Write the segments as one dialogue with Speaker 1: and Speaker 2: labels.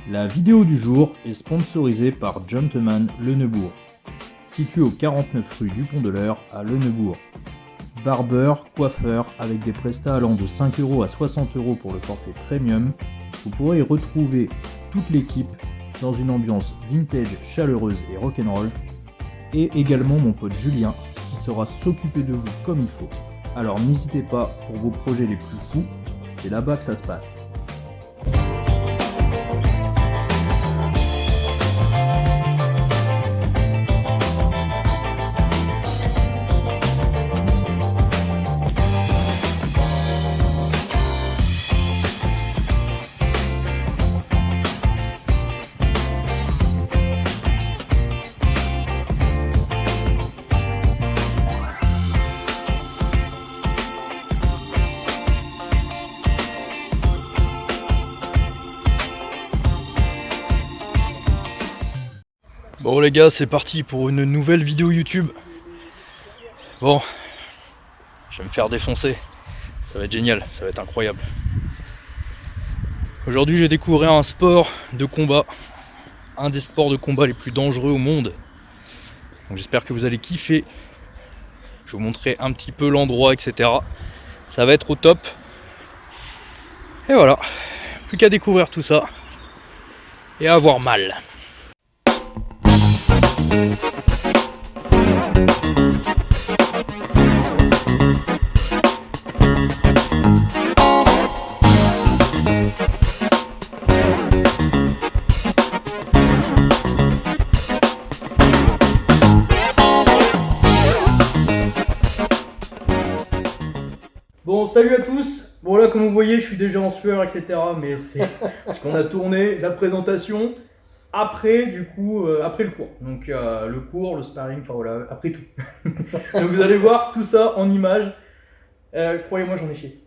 Speaker 1: La vidéo du jour est sponsorisée par Gentleman Le Neubourg, situé au 49 rue du Pont de l'Eure à Le Neubourg. Barbeur, coiffeur, avec des prestats allant de 5 € à 60 € pour le forfait premium, vous pourrez y retrouver toute l'équipe dans une ambiance vintage, chaleureuse et rock'n'roll, et également mon pote Julien qui saura s'occuper de vous comme il faut. Alors n'hésitez pas pour vos projets les plus fous, c'est là-bas que ça se passe.
Speaker 2: Bon les gars, c'est parti pour une nouvelle vidéo YouTube. Bon, je vais me faire défoncer. Ça va être génial, ça va être incroyable. Aujourd'hui, j'ai découvert un sport de combat, un des sports de combat les plus dangereux au monde. Donc j'espère que vous allez kiffer. Je vais vous montrer un petit peu l'endroit, etc. Ça va être au top. Et voilà, plus qu'à découvrir tout ça et à avoir mal.
Speaker 1: Bon, salut à tous. Bon là, comme vous voyez, je suis déjà en sueur, etc. Mais c'est parce qu'on a tourné la présentation après, du coup, après le cours. Donc le cours, le sparring, enfin voilà, après tout. Donc vous allez voir tout ça en images. Croyez-moi, j'en ai chié.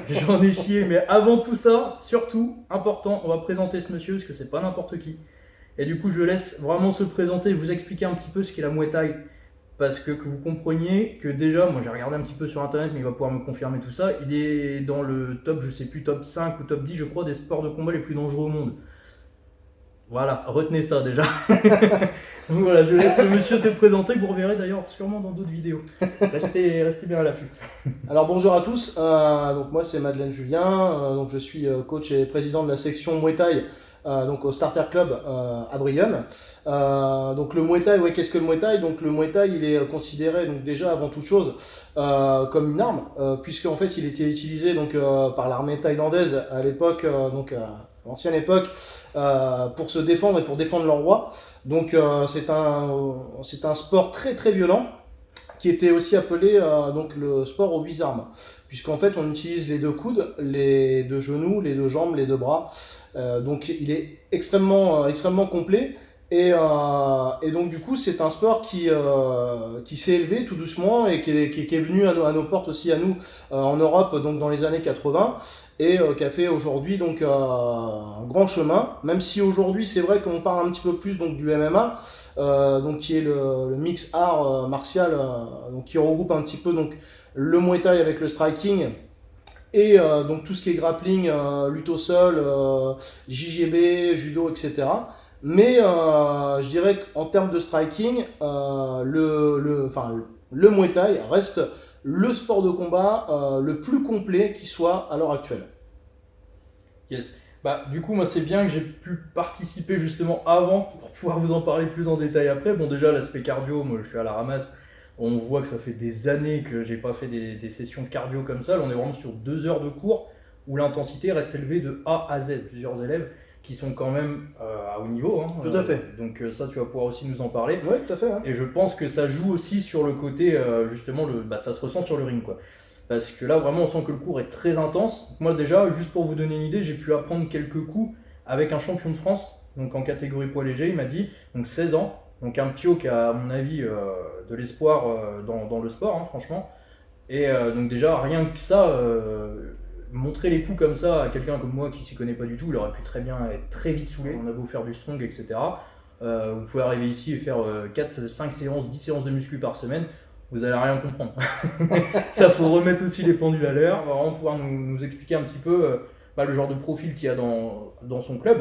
Speaker 1: J'en ai chié, mais avant tout ça, surtout, important, on va présenter ce monsieur, parce que c'est pas n'importe qui. Et du coup, je le laisse vraiment se présenter et vous expliquer un petit peu ce qu'est la Muay Thai. Parce que vous compreniez que déjà, moi j'ai regardé un petit peu sur internet, mais il va pouvoir me confirmer tout ça, il est dans le top, je sais plus, top 5 ou top 10, je crois, des sports de combat les plus dangereux au monde. Voilà, retenez ça déjà. Donc voilà, je laisse ce monsieur se présenter, vous reverrez d'ailleurs sûrement dans d'autres vidéos. Restez bien à l'affût.
Speaker 3: Alors bonjour à tous, donc moi c'est Madeleine Julien, donc je suis coach et président de la section Muay Thai donc au Starter Club à Brionne. Donc le Muay Thai, ouais, qu'est-ce que le Muay Thai? Donc le Muay Thai, il est considéré donc déjà avant toute chose comme une arme, puisque en fait il était utilisé donc par l'armée thaïlandaise à l'époque, ancienne époque, pour se défendre et pour défendre leur roi. Donc c'est un sport très très violent, qui était aussi appelé donc le sport aux 8 armes, puisqu'en fait on utilise les deux coudes, les deux genoux, les deux jambes, les deux bras. Donc il est extrêmement complet. Et donc du coup c'est un sport qui s'est élevé tout doucement et qui est venu à nos portes aussi à nous en Europe, donc dans les années 80, et qui a fait aujourd'hui donc un grand chemin, même si aujourd'hui c'est vrai qu'on parle un petit peu plus donc du MMA, donc qui est le mix art martial, donc qui regroupe un petit peu donc le Muay Thai avec le striking, et donc tout ce qui est grappling, lutte au sol, JGB, judo, etc. Mais je dirais qu'en termes de striking, le Muay Thai reste le sport de combat le plus complet qui soit à l'heure actuelle.
Speaker 1: Yes. Bah, du coup, moi, c'est bien que j'ai pu participer justement avant pour pouvoir vous en parler plus en détail après. Bon, déjà, l'aspect cardio, moi, je suis à la ramasse. On voit que ça fait des années que j'ai pas fait des sessions cardio comme ça. Là, on est vraiment sur 2 heures de cours où l'intensité reste élevée de A à Z. Plusieurs élèves qui sont quand même à haut niveau. Hein.
Speaker 3: Tout à fait.
Speaker 1: Donc ça, tu vas pouvoir aussi nous en parler.
Speaker 3: Oui, tout à fait. Hein.
Speaker 1: Et je pense que ça joue aussi sur le côté, justement, ça se ressent sur le ring, quoi. Parce que là, vraiment, on sent que le cours est très intense. Moi, déjà, juste pour vous donner une idée, j'ai pu apprendre quelques coups avec un champion de France, donc en catégorie poids léger, il m'a dit, donc 16 ans, donc un pio qui a, à mon avis, de l'espoir dans le sport, hein, franchement. Et donc déjà, rien que ça, montrer les coups comme ça à quelqu'un comme moi qui s'y connaît pas du tout, il aurait pu très bien être très vite saoulé. On a beau faire du strong, etc. Vous pouvez arriver ici et faire 4, 5 séances, 10 séances de muscu par semaine. Vous allez rien comprendre. Ça, faut remettre aussi les pendules à l'heure. On va vraiment pouvoir nous expliquer un petit peu le genre de profil qu'il y a dans son club.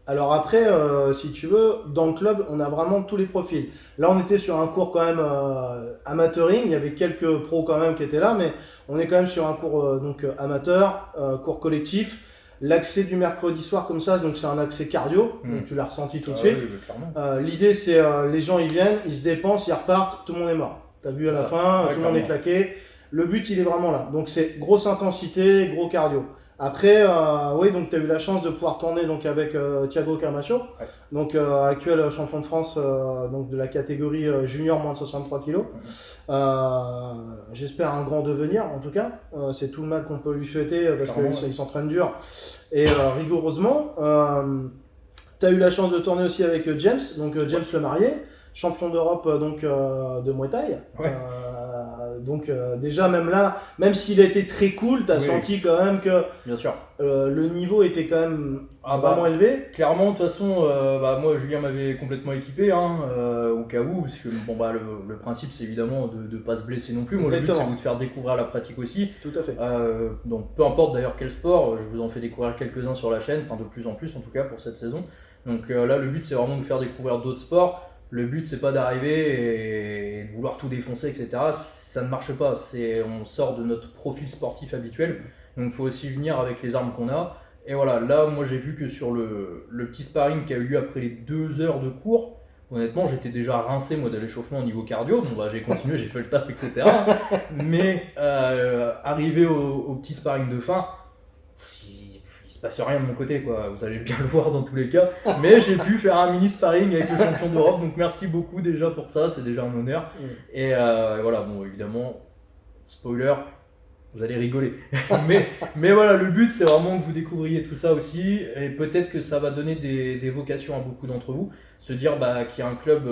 Speaker 3: Alors après, si tu veux, dans le club, on a vraiment tous les profils. Là, on était sur un cours quand même amateuring. Il y avait quelques pros quand même qui étaient là, mais on est quand même sur un cours amateur, cours collectif. L'accès du mercredi soir comme ça, donc c'est un accès cardio, donc tu l'as ressenti tout de suite.
Speaker 1: Oui, clairement.
Speaker 3: L'idée, c'est les gens ils viennent, ils se dépensent, ils repartent, tout le monde est mort. T'as vu à la fin, tout le monde est claqué. Le but, il est vraiment là. Donc c'est grosse intensité, gros cardio. Après, oui, donc tu as eu la chance de pouvoir tourner donc, avec Thiago Camacho, donc actuel champion de France donc, de la catégorie junior moins de 63 kg. J'espère un grand devenir, en tout cas. C'est tout le mal qu'on peut lui souhaiter parce qu'il s'entraîne dur. Et rigoureusement, tu as eu la chance de tourner aussi avec James, donc James le marié, champion d'Europe donc de Muay Thai. Donc déjà même là, même s'il a été très cool, t'as senti quand même que
Speaker 1: bien sûr.
Speaker 3: Le niveau était quand même vraiment élevé.
Speaker 1: Clairement, de toute façon, moi Julien m'avait complètement équipé au cas où, parce que le principe c'est évidemment de ne pas se blesser non plus. Moi le but c'est de vous faire découvrir la pratique aussi.
Speaker 3: Tout à fait.
Speaker 1: Donc peu importe d'ailleurs quel sport, je vous en fais découvrir quelques-uns sur la chaîne, enfin de plus en plus en tout cas pour cette saison. Donc là le but c'est vraiment de vous faire découvrir d'autres sports. Le but c'est pas d'arriver et de vouloir tout défoncer, etc. Ça ne marche pas, on sort de notre profil sportif habituel, donc il faut aussi venir avec les armes qu'on a. Et voilà, là moi j'ai vu que sur le petit sparring qui a eu lieu après les 2 heures de cours, honnêtement j'étais déjà rincé moi de l'échauffement au niveau cardio, bon j'ai continué, j'ai fait le taf, etc. Mais arrivé au petit sparring de fin, il se passe rien de mon côté, quoi. Vous allez bien le voir dans tous les cas, mais j'ai pu faire un mini sparring avec le champion d'Europe, donc merci beaucoup déjà pour ça, c'est déjà un honneur. Et voilà, bon évidemment, spoiler, vous allez rigoler, mais voilà, le but c'est vraiment que vous découvriez tout ça aussi, et peut-être que ça va donner des vocations à beaucoup d'entre vous, se dire qu'il y a un club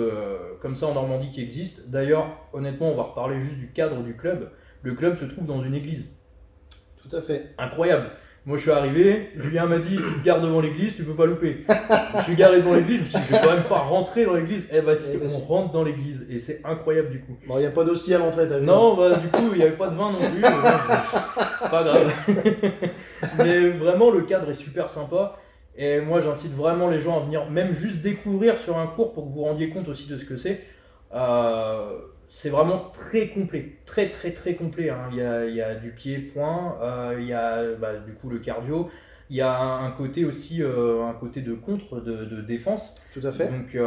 Speaker 1: comme ça en Normandie qui existe. D'ailleurs, honnêtement, on va reparler juste du cadre du club. Le club se trouve dans une église.
Speaker 3: Tout à fait.
Speaker 1: Incroyable. Moi je suis arrivé, Julien m'a dit tu te gares devant l'église, tu peux pas louper. Je suis garé devant l'église, je me suis dit je vais quand même pas rentrer dans l'église. On rentre dans l'église et c'est incroyable du coup.
Speaker 3: Bon, il n'y a pas d'hostie à l'entrée, t'as vu?
Speaker 1: Non, du coup il n'y avait pas de vin non plus, c'est pas grave. Mais vraiment le cadre est super sympa et moi j'incite vraiment les gens à venir même juste découvrir sur un cours pour que vous vous rendiez compte aussi de ce que c'est. C'est vraiment très complet, très complet. Hein. Il y a du pied-point, il y a du coup le cardio, il y a un côté aussi, un côté de contre, de défense.
Speaker 3: Tout à fait.
Speaker 1: Donc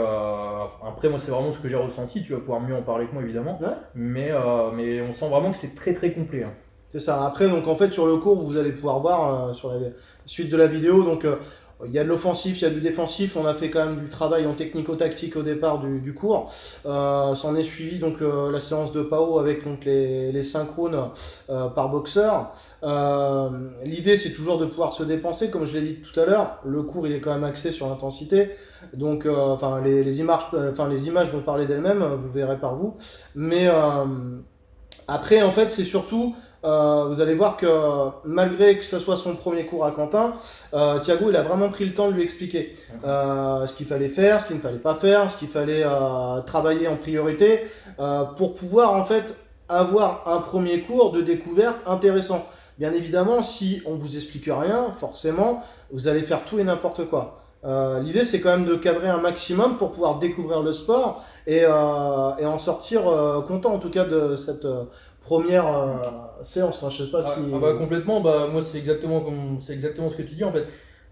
Speaker 1: après moi c'est vraiment ce que j'ai ressenti, tu vas pouvoir mieux en parler que moi évidemment, mais on sent vraiment que c'est très complet. Hein.
Speaker 3: C'est ça. Après donc en fait sur le cours vous allez pouvoir voir sur la suite de la vidéo donc il y a de l'offensif, il y a du défensif, on a fait quand même du travail en technico-tactique au départ du cours. S'en est suivi donc la séance de PAO avec donc les synchrones par boxeur. L'idée c'est toujours de pouvoir se dépenser, comme je l'ai dit tout à l'heure, le cours il est quand même axé sur l'intensité. Donc les images vont parler d'elles-mêmes, vous verrez par vous. Mais après en fait c'est surtout vous allez voir que malgré que ce soit son premier cours à Quentin, Thiago il a vraiment pris le temps de lui expliquer ce qu'il fallait faire, ce qu'il ne fallait pas faire, ce qu'il fallait travailler en priorité pour pouvoir en fait avoir un premier cours de découverte intéressant. Bien évidemment, si on vous explique rien, forcément, vous allez faire tout et n'importe quoi. L'idée c'est quand même de cadrer un maximum pour pouvoir découvrir le sport et en sortir content en tout cas de cette première séance. Enfin, je sais pas si...
Speaker 1: complètement, moi c'est exactement ce que tu dis en fait.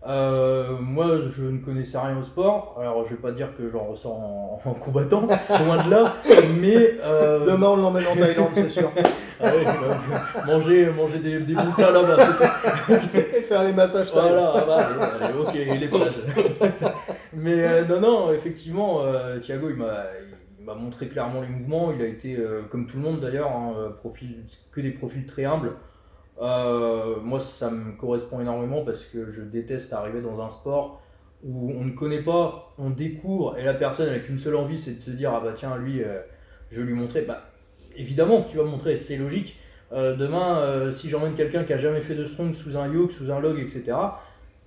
Speaker 1: Moi je ne connaissais rien au sport, alors je vais pas dire que j'en ressors en combattant, loin de là, mais...
Speaker 3: Demain on l'emmène en Thaïlande, c'est sûr.
Speaker 1: Manger des bons plats là-bas,
Speaker 3: et faire les massages thaï.
Speaker 1: Voilà, allez, ok, et les plages. Mais non, effectivement, Thiago il m'a montré clairement les mouvements, il a été, comme tout le monde d'ailleurs, que des profils très humbles. Moi ça me correspond énormément parce que je déteste arriver dans un sport où on ne connaît pas, on découvre et la personne avec une seule envie c'est de se dire tiens lui je vais lui montrer. Évidemment que tu vas me montrer, c'est logique. Demain si j'emmène quelqu'un qui a jamais fait de strong sous un yoke, sous un log, etc.,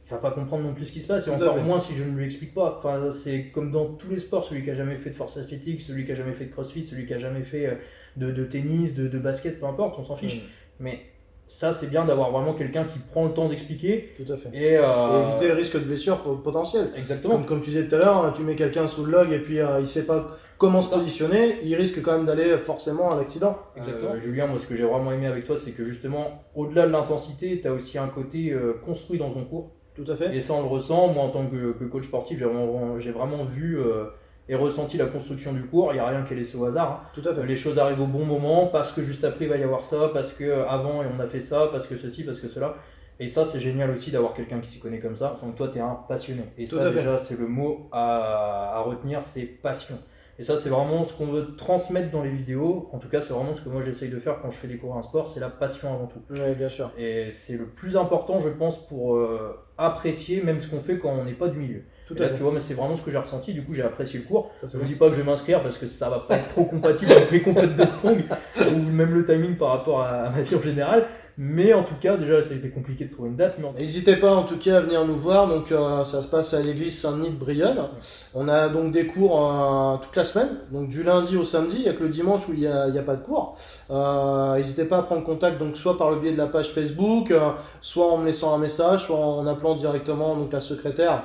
Speaker 1: il va pas comprendre non plus ce qui se passe, et encore moins si je ne lui explique pas. Enfin, c'est comme dans tous les sports, celui qui a jamais fait de force athlétique, celui qui a jamais fait de crossfit, celui qui a jamais fait de tennis, de basket, peu importe, on s'en fiche. Mais ça c'est bien d'avoir vraiment quelqu'un qui prend le temps d'expliquer.
Speaker 3: Tout à fait.
Speaker 1: Et,
Speaker 3: Et éviter le risque de blessure potentielle.
Speaker 1: Exactement.
Speaker 3: Comme tu disais tout à l'heure, tu mets quelqu'un sous le log et puis il sait pas comment se positionner, il risque quand même d'aller forcément à l'accident.
Speaker 1: Exactement. Julien, moi ce que j'ai vraiment aimé avec toi, c'est que justement, au-delà de l'intensité, tu as aussi un côté construit dans ton cours.
Speaker 3: Tout à fait.
Speaker 1: Et ça on le ressent, moi en tant que coach sportif, j'ai vraiment vu et ressenti la construction du cours, il n'y a rien qui est laissé au hasard. Hein.
Speaker 3: Tout à fait.
Speaker 1: Les choses arrivent au bon moment, parce que juste après il va y avoir ça, parce que avant on a fait ça, parce que ceci, parce que cela. Et ça c'est génial aussi d'avoir quelqu'un qui s'y connaît comme ça. Donc toi tu es un passionné. Et
Speaker 3: Tout
Speaker 1: ça
Speaker 3: à fait.
Speaker 1: déjà c'est le mot à retenir, c'est passion. Et ça c'est vraiment ce qu'on veut transmettre dans les vidéos. En tout cas c'est vraiment ce que moi j'essaye de faire quand je fais des cours en sport, c'est la passion avant tout.
Speaker 3: Oui, bien sûr.
Speaker 1: Et c'est le plus important je pense pour apprécier même ce qu'on fait quand on n'est pas du milieu.
Speaker 3: Tout
Speaker 1: Et
Speaker 3: à
Speaker 1: là,
Speaker 3: fait.
Speaker 1: tu vois, mais c'est vraiment ce que j'ai ressenti, du coup j'ai apprécié le cours.
Speaker 3: Ça, c'est
Speaker 1: Je ne
Speaker 3: bon.
Speaker 1: dis pas que je vais m'inscrire parce que ça va pas être trop compatible avec mes compètes de strong ou même le timing par rapport à ma vie en général. Mais en tout cas, déjà ça a été compliqué de trouver une date. Mais
Speaker 3: N'hésitez pas en tout cas à venir nous voir, donc ça se passe à l'église Saint-Denis de Brionne. On a donc des cours toute la semaine, donc du lundi au samedi, il n'y a que le dimanche où il n'y a pas de cours. N'hésitez pas à prendre contact donc soit par le biais de la page Facebook, soit en me laissant un message, soit en appelant directement donc la secrétaire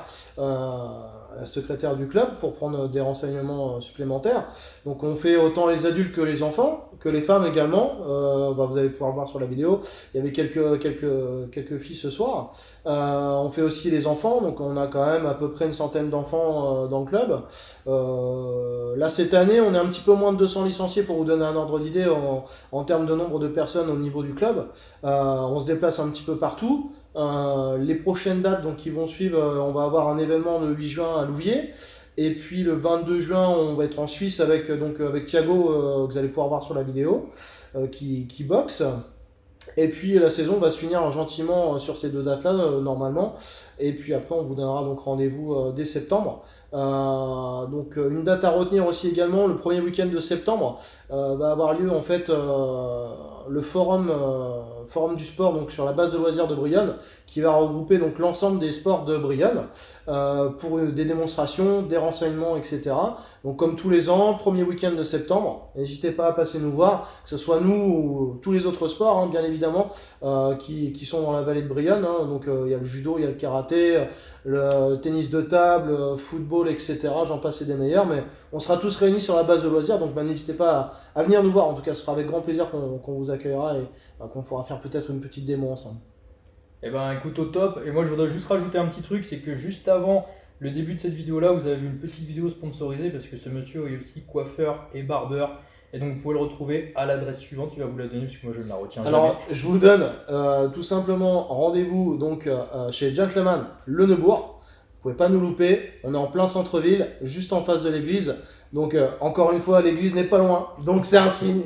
Speaker 3: du club pour prendre des renseignements supplémentaires. Donc on fait autant les adultes que les enfants, que les femmes également. Vous allez pouvoir le voir sur la vidéo. Il y avait quelques filles ce soir. On fait aussi les enfants, donc on a quand même à peu près une centaine d'enfants dans le club. Là cette année, on est un petit peu moins de 200 licenciés pour vous donner un ordre d'idée en termes de nombre de personnes au niveau du club. On se déplace un petit peu partout. Les prochaines dates donc, qui vont suivre, on va avoir un événement le 8 juin à Louviers. Et puis le 22 juin, on va être en Suisse avec Thiago, que vous allez pouvoir voir sur la vidéo, qui boxe. Et puis la saison va se finir gentiment sur ces deux dates-là, normalement. Et puis après, on vous donnera donc rendez-vous dès septembre. Donc une date à retenir aussi également, le premier week-end de septembre va avoir lieu en fait le forum du sport donc sur la base de loisirs de Brionne, qui va regrouper donc l'ensemble des sports de Brionne pour des démonstrations, des renseignements, etc. Donc comme tous les ans, premier week-end de septembre, n'hésitez pas à passer nous voir, que ce soit nous ou tous les autres sports, hein, bien évidemment, qui sont dans la vallée de Brionne. Hein. Donc il y a le judo, il y a le karaté, le tennis de table, football, etc. J'en passe et des meilleurs, mais on sera tous réunis sur la base de loisirs, donc n'hésitez pas à venir nous voir. En tout cas, ce sera avec grand plaisir qu'on vous accueillera et qu'on pourra faire peut-être une petite démo ensemble.
Speaker 1: Eh ben écoute, au top. Et moi je voudrais juste rajouter un petit truc, c'est que juste avant le début de cette vidéo là, vous avez vu une petite vidéo sponsorisée parce que ce monsieur est aussi coiffeur et barbeur. Et donc vous pouvez le retrouver à l'adresse suivante, il va vous la donner parce que moi je ne la retiens jamais.
Speaker 3: Alors je vous donne tout simplement rendez-vous donc chez Gentleman Le Neubourg. Vous pouvez pas nous louper, on est en plein centre-ville, juste en face de l'église. Donc encore une fois, l'église n'est pas loin, donc c'est un signe.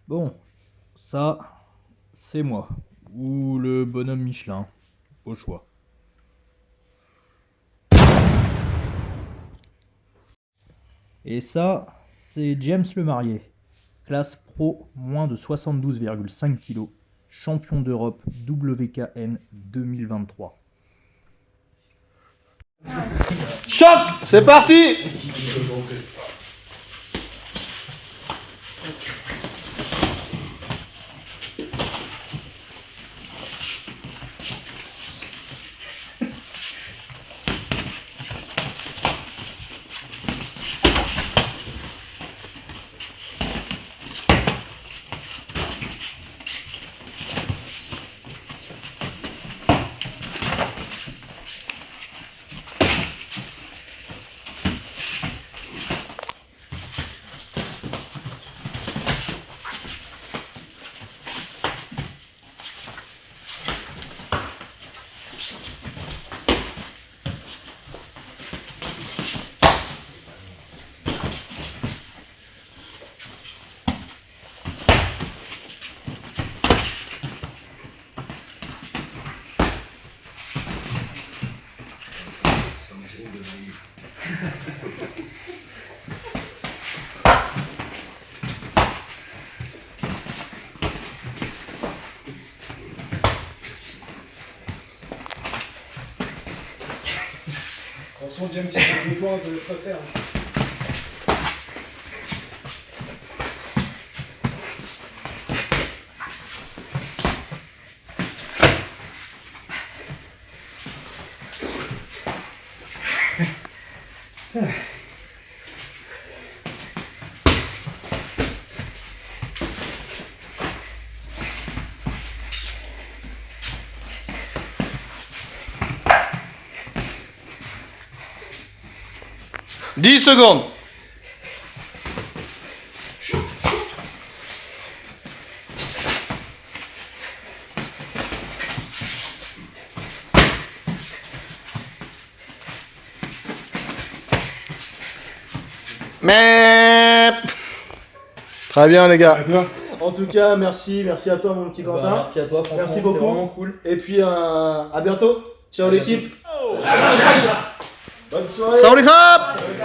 Speaker 2: Bon, ça, c'est moi. Ou le bonhomme Michelin, au choix. Et ça, c'est James Le Marié, classe pro moins de 72,5 kg, champion d'Europe WKN 2023.
Speaker 3: Choc, c'est parti. Attention, James, si tu as besoin, je te laisse refaire.
Speaker 4: Dix secondes. Mais très bien les gars.
Speaker 3: En tout cas, merci à toi mon petit Quentin.
Speaker 1: Merci à toi, franchement,
Speaker 3: Merci
Speaker 1: c'était
Speaker 3: beaucoup.
Speaker 1: vraiment cool.
Speaker 3: Et puis à bientôt. Ciao l'équipe. Bonne soirée.
Speaker 4: Salut les gars.